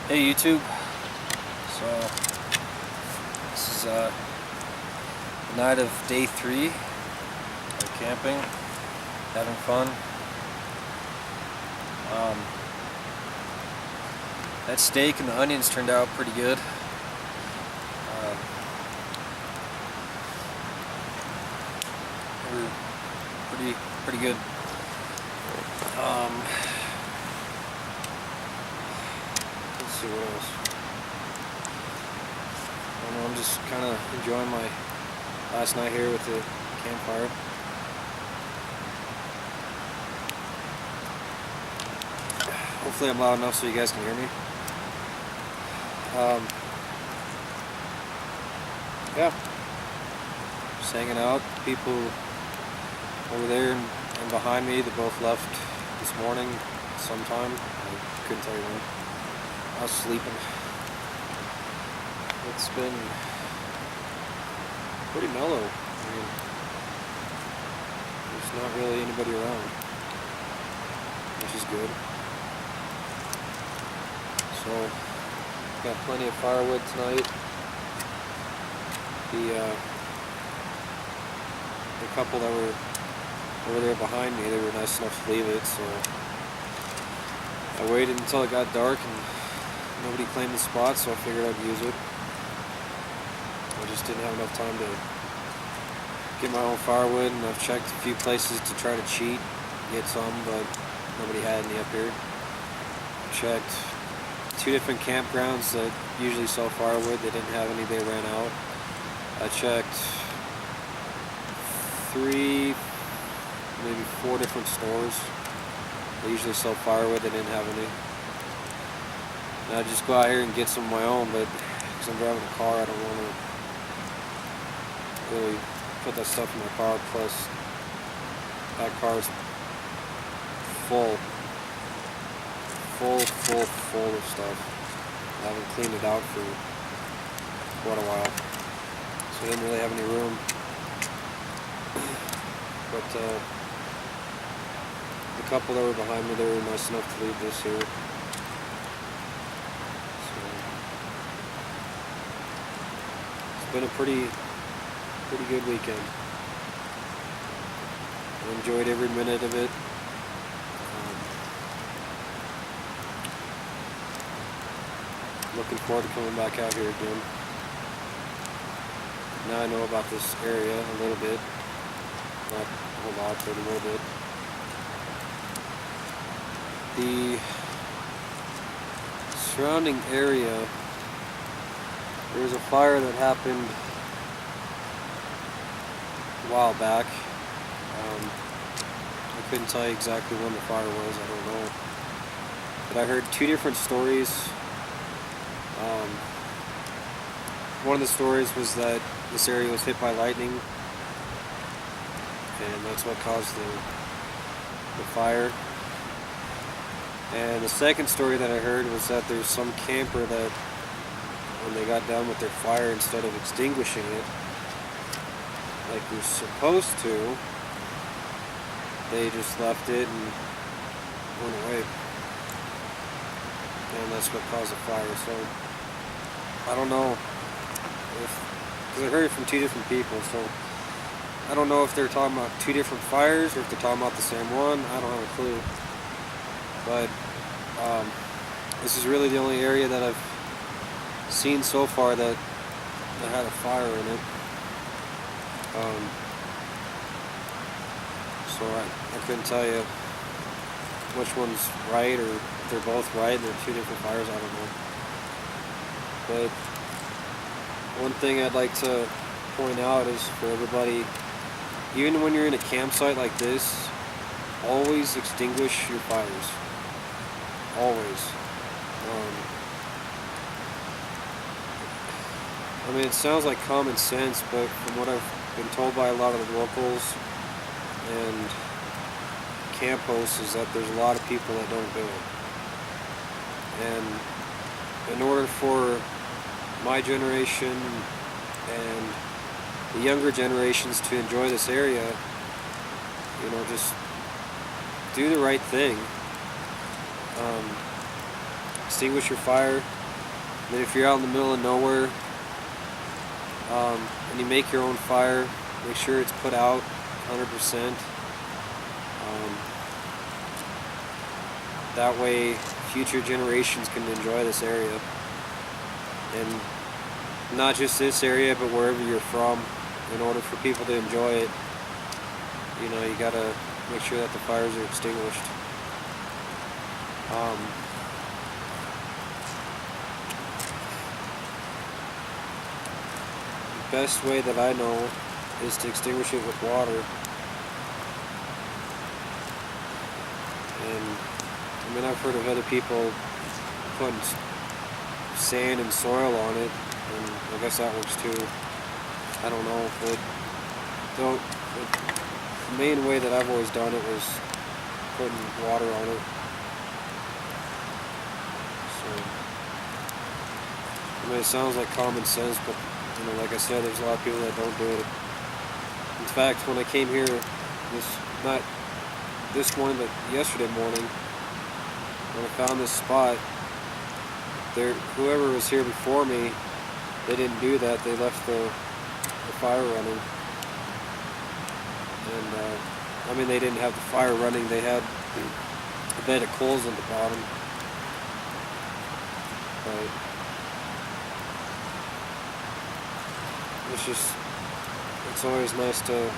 Hey YouTube, so this is the night of day 3 of camping, having fun. That steak and the onions turned out pretty good. They were pretty good. Let's see what else. I don't know, I'm just kind of enjoying my last night here with the campfire. Hopefully I'm loud enough so you guys can hear me. Yeah, just hanging out. People over there and behind me, they both left this morning sometime. I couldn't tell you when. I was sleeping. It's been pretty mellow. I mean, there's not really anybody around, which is good. So, got plenty of firewood tonight. The couple that were over there behind me, they were nice enough to leave it, so I waited until it got dark and nobody claimed the spot, so I figured I'd use it. I just didn't have enough time to get my own firewood, and I've checked a few places to try to cheat, get some, but nobody had any up here. I checked 2 different campgrounds that usually sell firewood. They didn't have any, they ran out. I checked 3, maybe 4 different stores. They usually sell firewood, they didn't have any. And I just go out here and get some of my own, but because I'm driving a car, I don't want to really put that stuff in my car, plus that car's full of stuff. I haven't cleaned it out for quite a while, so I didn't really have any room. But the couple that were behind me, they were nice enough to leave this here. So it's been a pretty good weekend. I enjoyed every minute of it. Looking forward to coming back out here again. Now I know about this area a little bit. Not a whole lot, but a little bit. The surrounding area, there was a fire that happened a while back. I couldn't tell you exactly when the fire was, I don't know. But I heard 2 different stories. One of the stories was that this area was hit by lightning, and that's what caused the fire. And the second story that I heard was that there's some camper that, when they got done with their fire, instead of extinguishing it like you're supposed to, they just left it and went away. And that's what caused the fire. So I don't know because I heard it from 2 different people, so I don't know if they're talking about 2 different fires or if they're talking about the same one. I don't have a clue. But this is really the only area that I've seen so far that had a fire in it. So I couldn't tell you which one's right, or if they're both right and they're 2 different fires, I don't know. But one thing I'd like to point out is for everybody, even when you're in a campsite like this, always extinguish your fires. Always. I mean, it sounds like common sense, but from what I've been told by a lot of the locals and camp hosts is that there's a lot of people that don't do it. And in order for my generation and the younger generations to enjoy this area, you know, just do the right thing. extinguish your fire. And then if you're out in the middle of nowhere and you make your own fire, make sure it's put out 100%. That way future generations can enjoy this area. And not just this area, but wherever you're from. In order for people to enjoy it, you know, you gotta make sure that the fires are extinguished. The best way that I know is to extinguish it with water. And I mean, I've heard of other people putting sand and soil on it, and I guess that works too. I don't know, but the main way that I've always done it was putting water on it. So, I mean, it sounds like common sense, but you know, like I said, there's a lot of people that don't do it. In fact, when I came here, not this morning, but yesterday morning, when I found this spot, whoever was here before me, they didn't do that. They left the fire running. And I mean, they didn't have the fire running, they had a bed of coals on the bottom. But it's always nice to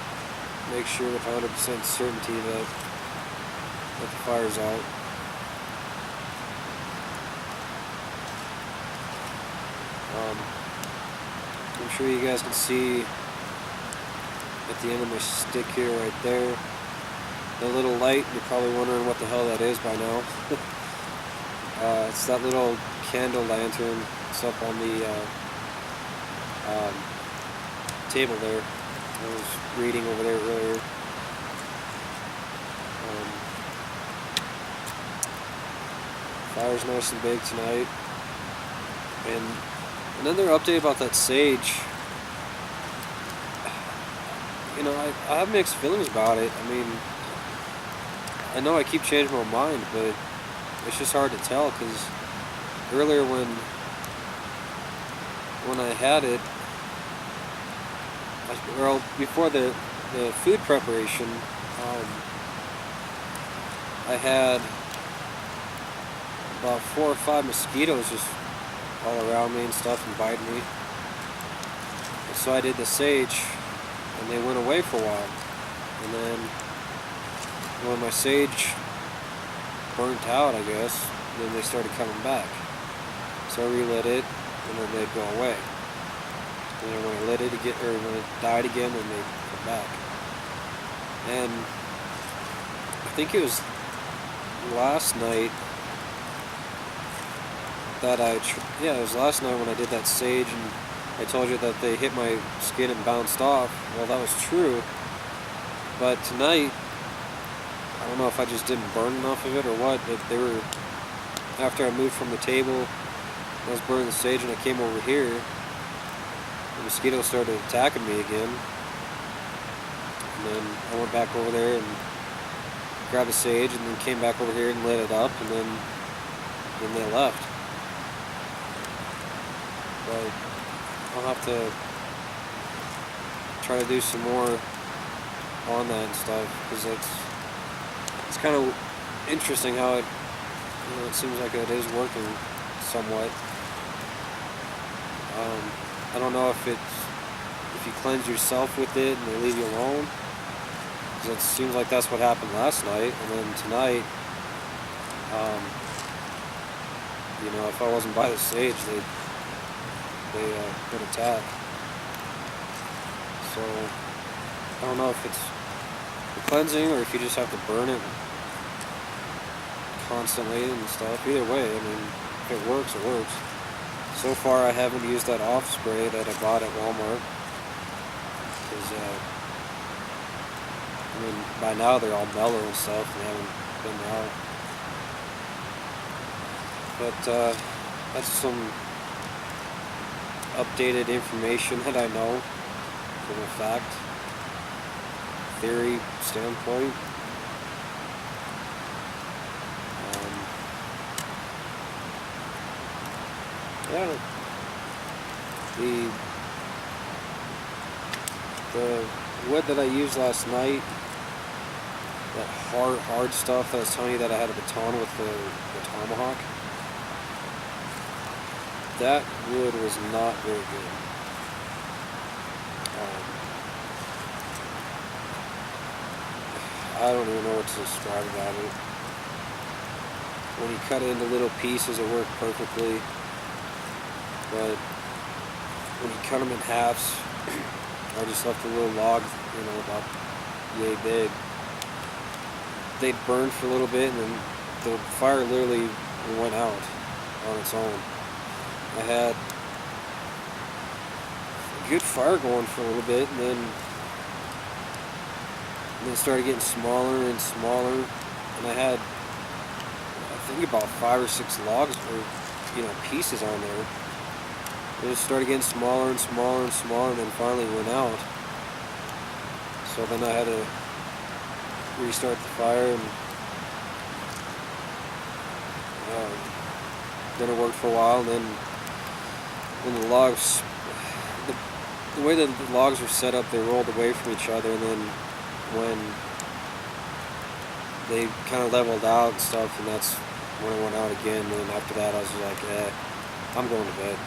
make sure with 100% certainty that the fire's out. I'm sure you guys can see at the end of my stick here, right there, the little light. You're probably wondering what the hell that is by now. It's that little candle lantern. It's up on the table there. I was reading over there earlier. Fire's nice and big tonight. And another update about that sage. You know, I have mixed feelings about it. I mean, I know I keep changing my mind, but it's just hard to tell, because earlier when I had it, well, before the food preparation, I had about 4 or 5 mosquitoes just all around me and stuff and biting me. And so I did the sage, and they went away for a while. And then when my sage burnt out, I guess, then they started coming back. So I relit it, and then they'd go away. And then when I lit it again, or when it died again, then they'd come back. And I think it was last night that it was last night when I did that sage, and I told you that they hit my skin and bounced off. Well, that was true, but tonight, I don't know if I just didn't burn enough of it or what, but they were, after I moved from the table, I was burning the sage, and I came over here, the mosquitoes started attacking me again. And then I went back over there and grabbed the sage, and then came back over here and lit it up, and then they left. But I'll have to try to do some more on that and stuff, because it's kind of interesting how it seems like it is working somewhat. I don't know if you cleanse yourself with it and they leave you alone, because it seems like that's what happened last night. And then tonight, if I wasn't by the sage, they would attack. So I don't know if it's the cleansing or if you just have to burn it constantly and stuff. Either way, I mean, if it works, it works. So far, I haven't used that off spray that I bought at Walmart, because I mean, by now they're all mellow and stuff, and they haven't been out. But that's some updated information that I know from a fact, theory standpoint. Yeah, the wood that I used last night, that hard stuff that I was telling you that I had a baton with the tomahawk, that wood was not very good. I don't even know what to describe about it. When you cut it into little pieces, it worked perfectly. But when you cut them in halves, I just left a little log, about yay big. They'd burn for a little bit, and then the fire literally went out on its own. I had a good fire going for a little bit, and then it started getting smaller and smaller, and I had, I think, about 5 or 6 logs or pieces on there. It just started getting smaller and smaller and smaller, and then finally went out. So then I had to restart the fire, and then it worked for a while. And then when the logs, the way that the logs were set up, they rolled away from each other, and then when they kind of leveled out and stuff, and that's when it went out again. And then after that, I was like, I'm going to bed.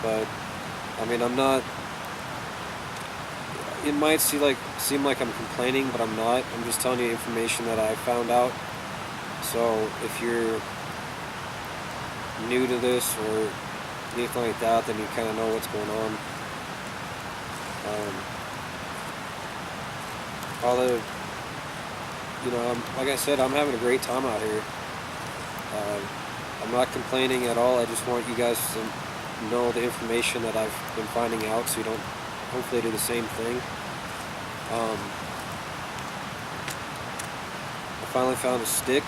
But I mean, I'm not. It might seem like I'm complaining, but I'm not. I'm just telling you information that I found out. So if you're new to this or anything like that, then you kind of know what's going on. Like I said, I'm having a great time out here. I'm not complaining at all. I just want you guys to know the information that I've been finding out, so you don't hopefully do the same thing. I finally found a stick,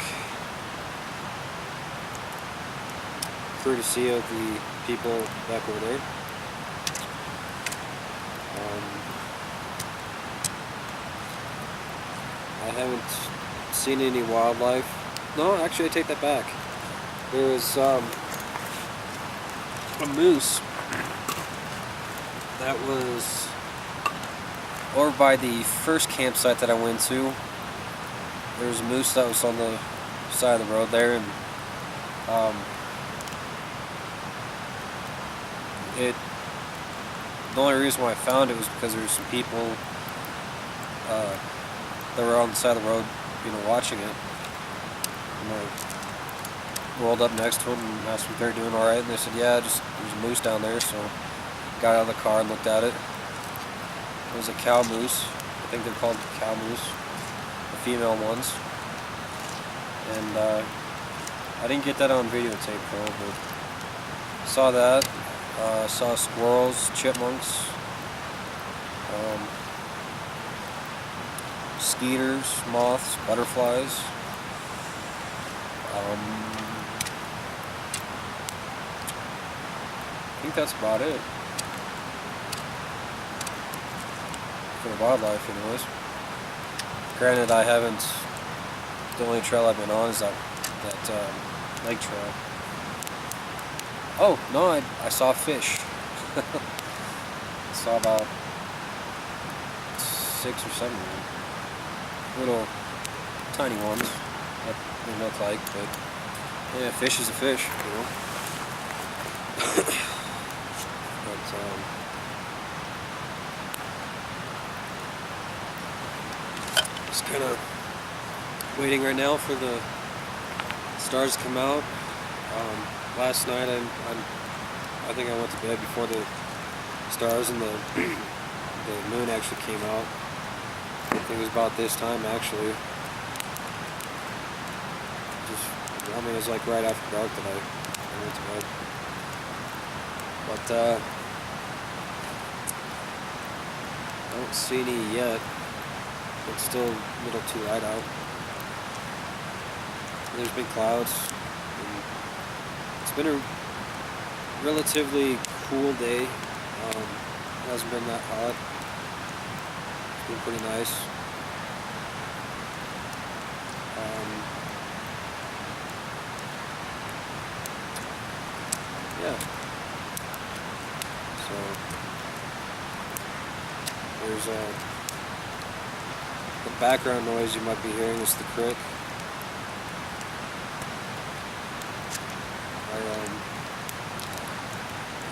courtesy of the people back over there. I haven't seen any wildlife. No, actually I take that back. There was a moose that was over by the first campsite that I went to. There was a moose that was on the side of the road there, and the only reason why I found it was because there were some people that were on the side of the road, watching it. And I rolled up next to them and asked if they're doing all right, and they said, yeah, there's a moose down there. So got out of the car and looked at it. It was a cow moose. I think they're called cow moose, the female ones. And I didn't get that on videotape though, but saw that. Saw squirrels, chipmunks, skeeters, moths, butterflies. I think that's about it for the wildlife, anyways. Granted, I haven't. The only trail I've been on is that lake trail. Oh no, I saw fish. I saw about 6 or 7 of them. Little tiny ones, what they look like, but yeah, fish is a fish, But just kind of waiting right now for the stars to come out. Last night I think I went to bed before the stars and the moon actually came out. I think it was about this time actually. It was like right after dark that I went to bed. But I don't see any yet. It's still a little too light out. There's been clouds. It's been a relatively cool day. It hasn't been that hot. It's been pretty nice. yeah. So there's the background noise you might be hearing is the crick.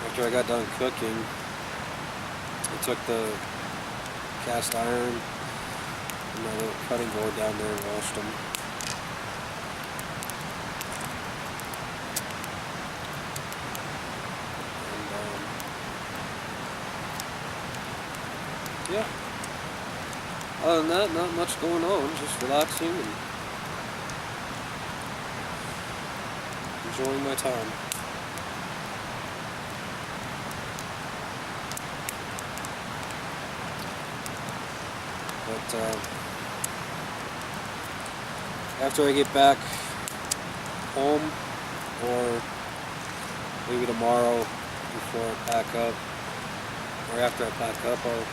After I got done cooking, I took the cast iron and my little cutting board down there and washed them. And yeah. Other than that, not much going on. Just relaxing and enjoying my time. But after I get back home, or maybe tomorrow before I pack up, or after I pack up, I'll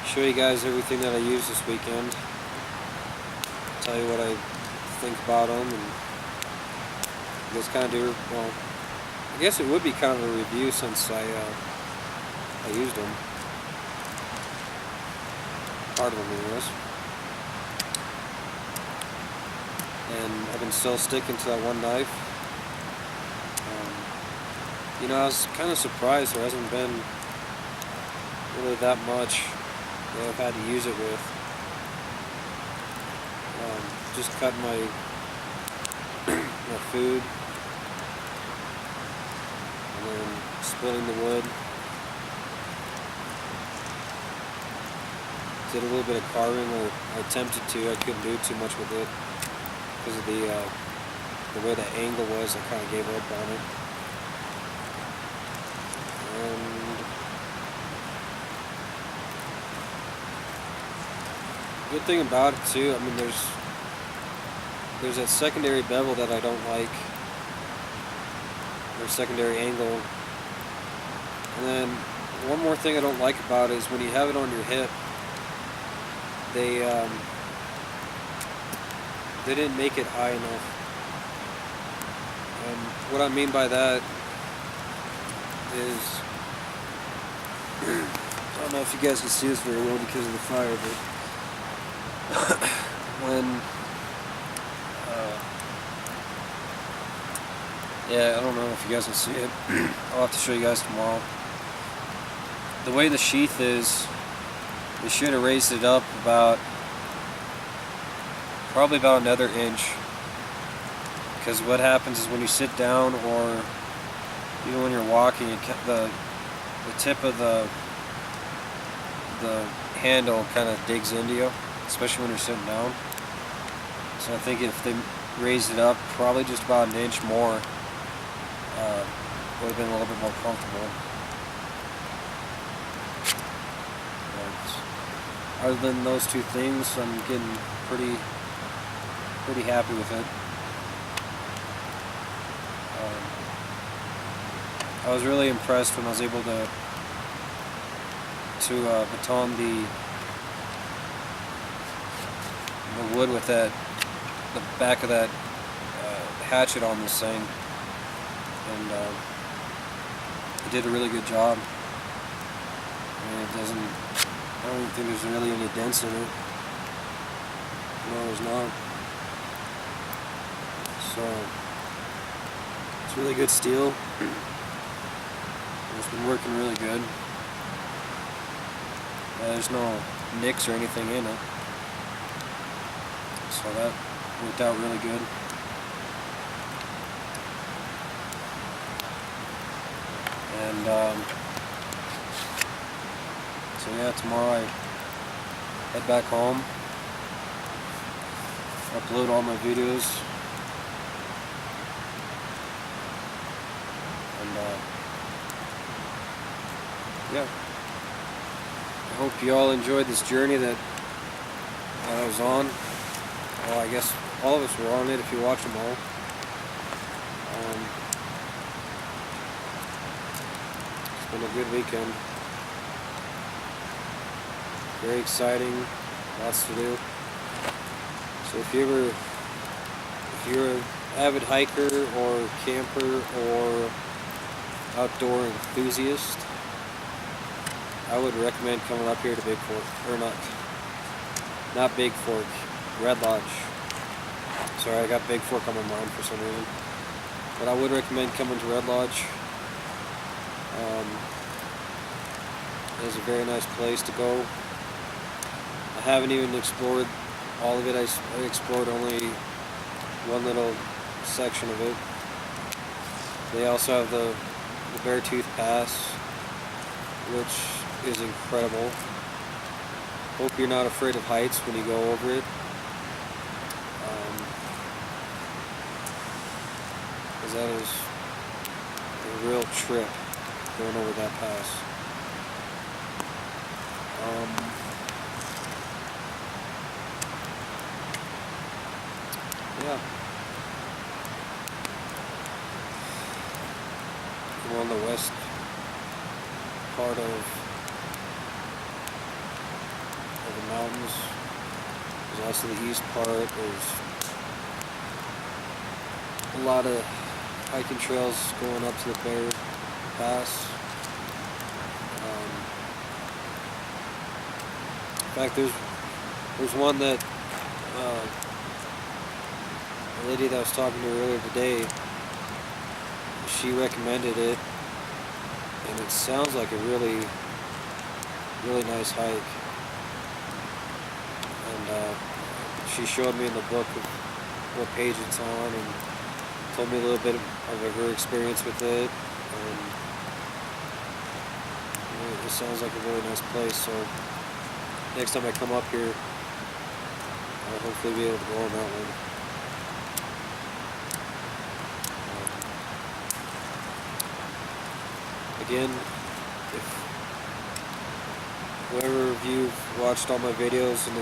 show you guys everything that I used this weekend. Tell you what I think about them, and just kind of do, well, I guess it would be kind of a review since I used them. Part of them anyways. And I've been still sticking to that one knife. You know, I was kind of surprised there hasn't been really that much that I've had to use it with. Just cutting my food, and then splitting the wood. Did a little bit of carving, or I attempted to. I couldn't do too much with it because of the way the angle was. I kind of gave up on it. And good thing about it too, I mean, there's that secondary bevel that I don't like, or secondary angle. And then one more thing I don't like about it is when you have it on your hip, they didn't make it high enough. And what I mean by that is, I don't know if you guys can see this very well because of the fire, but when yeah, I don't know if you guys can see it. I'll have to show you guys tomorrow. The way the sheath is, they should have raised it up probably about another inch. Because what happens is when you sit down, or even when you're walking, the tip of the handle kind of digs into you, especially when you're sitting down. So I think if they raised it up probably just about an inch more, would have been a little bit more comfortable. But other than those two things, I'm getting pretty happy with it. I was really impressed when I was able to baton the wood with the back of that hatchet on this thing, and it did a really good job. And it doesn't, I don't even think there's really any dents in it. No, there's not. So it's really good steel. It's been working really good. There's no nicks or anything in it, so that worked out really good. And so yeah, tomorrow I head back home, upload all my videos, and yeah. I hope you all enjoyed this journey that I was on. Well, I guess all of us were on it if you watch them all. It's been a good weekend. Very exciting, lots to do. So if you're an avid hiker or camper or outdoor enthusiast, I would recommend coming up here to Big Fork, or not Big Fork, Red Lodge. Sorry, I got Big Fork on my mind for some reason. But I would recommend coming to Red Lodge. It's a very nice place to go. I haven't even explored all of it. I explored only one little section of it. They also have the Beartooth Pass, which is incredible. Hope you're not afraid of heights when you go over it. Because that is a real trip going over that pass. Yeah. I'm on the west part of the mountains. There's also the east part. There's a lot of hiking trails going up to the Bear Pass. In fact, there's one that a lady that I was talking to earlier today, she recommended it, and it sounds like a really nice hike. And she showed me in the book what page it's on, and told me a little bit of her experience with it. And it sounds like a really nice place. So next time I come up here, I'll hopefully be able to go on that one. Again, if whoever of you watched all my videos and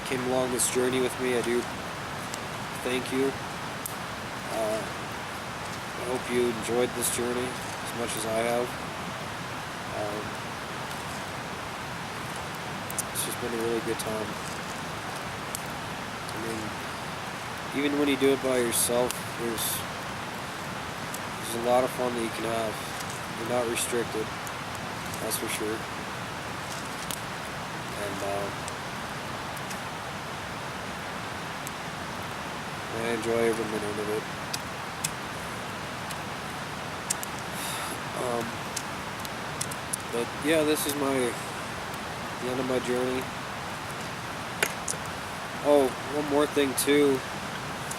came along this journey with me, I do thank you. I hope you enjoyed this journey as much as I have. It's just been a really good time. I mean, even when you do it by yourself, there's a lot of fun that you can have. You're not restricted, that's for sure. And I enjoy every minute of it. But yeah, this is the end of my journey. Oh, one more thing too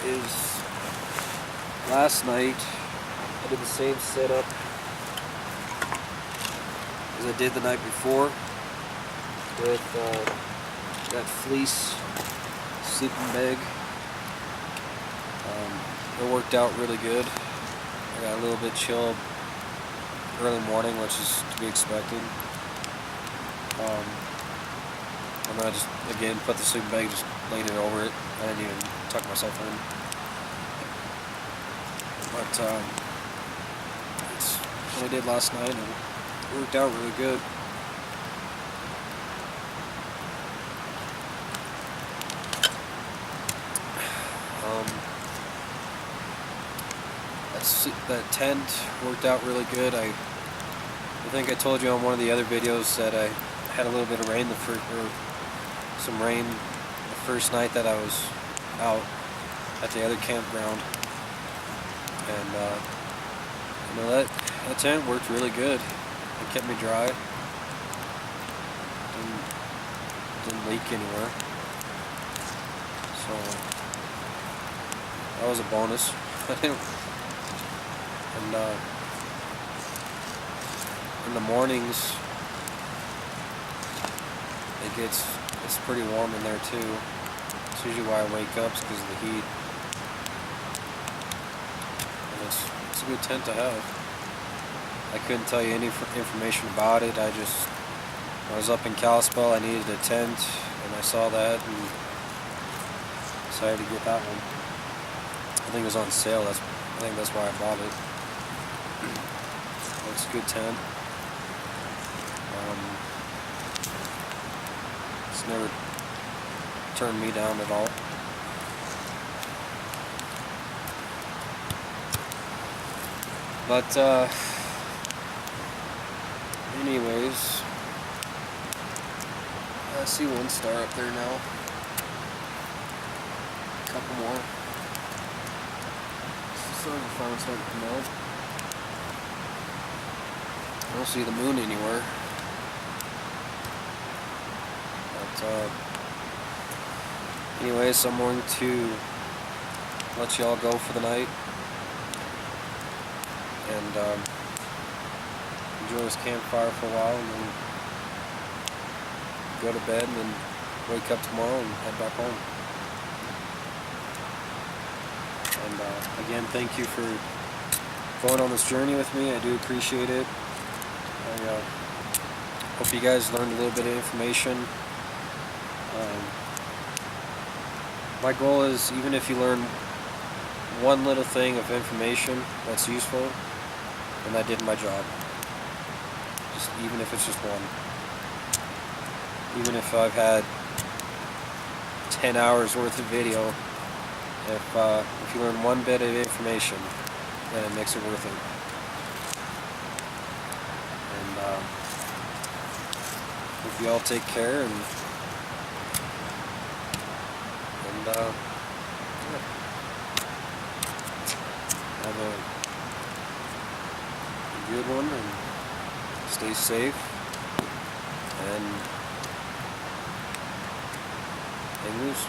is last night I did the same setup as I did the night before with that fleece sleeping bag. It worked out really good. I got a little bit chilled early morning, which is to be expected. And then I just again put the sleeping bag, just laid it over it. I didn't even tuck myself in. But it's what I did last night, and it worked out really good. That tent worked out really good. I think I told you on one of the other videos that I had a little bit of rain some rain the first night that I was out at the other campground, and you know, that tent worked really good. It kept me dry. Didn't leak anywhere. So that was a bonus. And in the mornings, it's pretty warm in there too. It's usually why I wake up, is because of the heat. And it's a good tent to have. I couldn't tell you any information about it. I was up in Kalispell. I needed a tent, and I saw that and decided to get that one. I think it was on sale. I think that's why I bought it. It's a good tent. It's never turned me down at all. But anyways, I see one star up there now. A couple more. Starting to finally start to come out. I don't see the moon anywhere. But anyways, I'm going to let y'all go for the night and enjoy this campfire for a while, and then go to bed, and then wake up tomorrow and head back home. And again, thank you for going on this journey with me. I do appreciate it. I hope you guys learned a little bit of information. My goal is, even if you learn one little thing of information that's useful, then I did my job. Just even if it's just one. Even if I've had 10 hours worth of video, if you learn one bit of information, then it makes it worth it. And hope you all take care, and yeah. Have a good one, and stay safe, and hang loose.